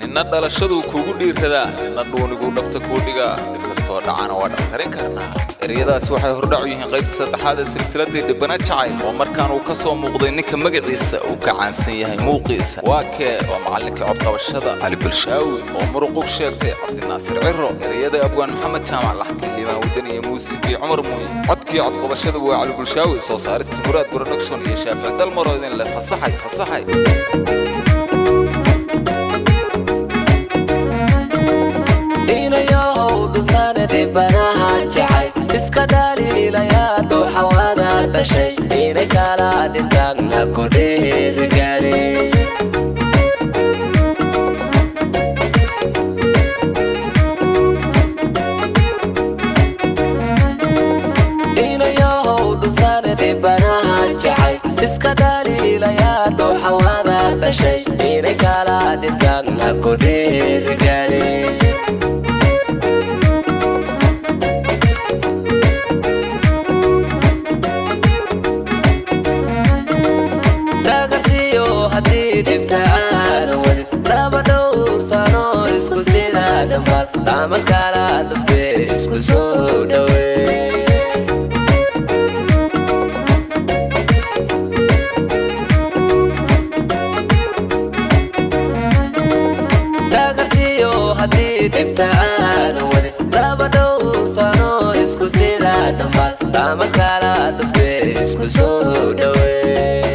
ninna dhalashadu kugu dhiirada ninna dhuunigu dhabta ku dhiga dhibkastoo dhacana waa dhaqtarin karnaa ereyadaasi waxay hordhac u yihiin qaybta saddexaad ee silsiladii dhibana jacayl oo markaan uu ka soo muuqday ninka magaciisa uu ka caansan yahay muuqiisa waa kee waa macallinka codqabashada cali bulshaawi oo muruq u sheegtay cabdinaasir ciro ereyada abwaan maxamed jaamac laxkii liibaan wadan iyo muusigii cumar muuye codkii codqabashada waa cali bulshaawi soo saarista muraad production iyo shaafic dalmaro idin leh fasaxay dhibanaha jacay iska dhaliilayaa duuxawaada dhashay inay kala dhintaanna ku dhiirigaali inayow dhulsaane dhibanaha jacay iska dhaliilayaa duuxawaada dhashay inay kala dhintaanna ku dhiirigaali Lama kala dhufte isku soo dhaweey Dagartiyo haddii dhibta aan wadi laba dhowr sano isku sida dhammaan lama kala dhufte isku soo dhaweey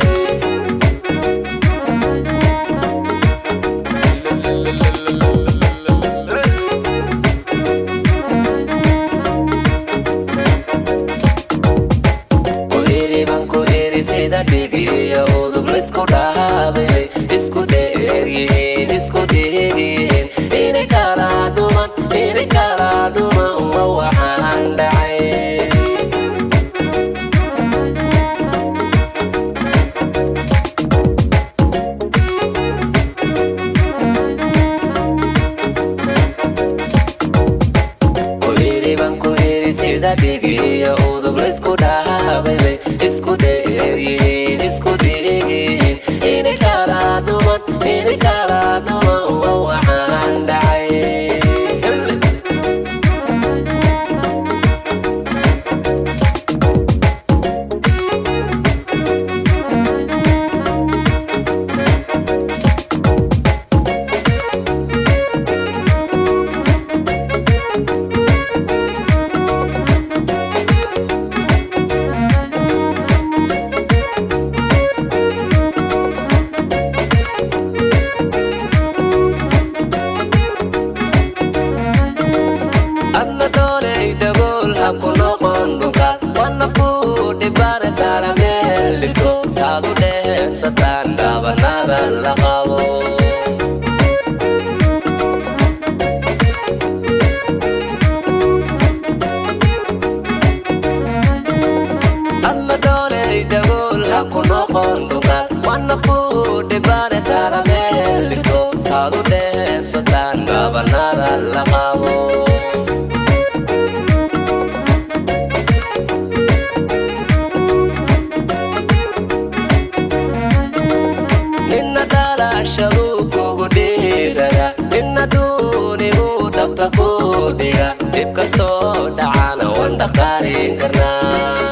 isku dhaabay isku dheeryihiin isku dhigiin inay kala dhuman waa waxaan dhacay ku iri sida dhigiya udub la isku dhaabay isku dheeryihiin isku dhigiin inay kala dhuman waa waxaan dhacay Satan dabanada la qabo alla doonay dagol ha ku noqon duqad wana ku dhibane tala meel dhigto taadu dheh satan dabanada la qabo shaluukugu dhiirada inna duunigu dhabta ku dhiga dhib kastoo dhacana waan dhaqaarin karnaa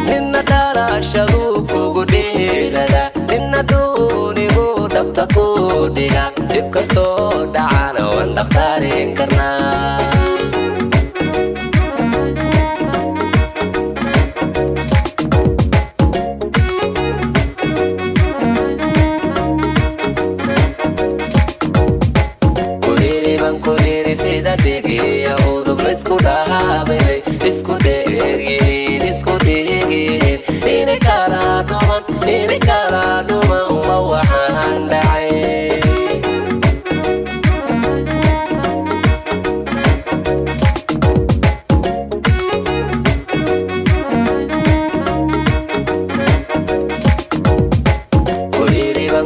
ninna dhala shaluukugu dhiirada inna duunigu dhabta ku dhiga dhib kastoo dhacana waan dhaqaarin karnaa sida dhigiya udub la isku dhaabay isku dheeryihiin isku dhigiin inay kala dhuman waa waxaan dhacay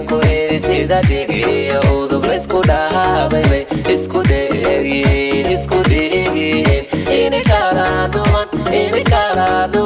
ku iri sida dhigiya udub la isku dhaabay isku dheeryihiin isku dhigiin inay kala dhuman dhaado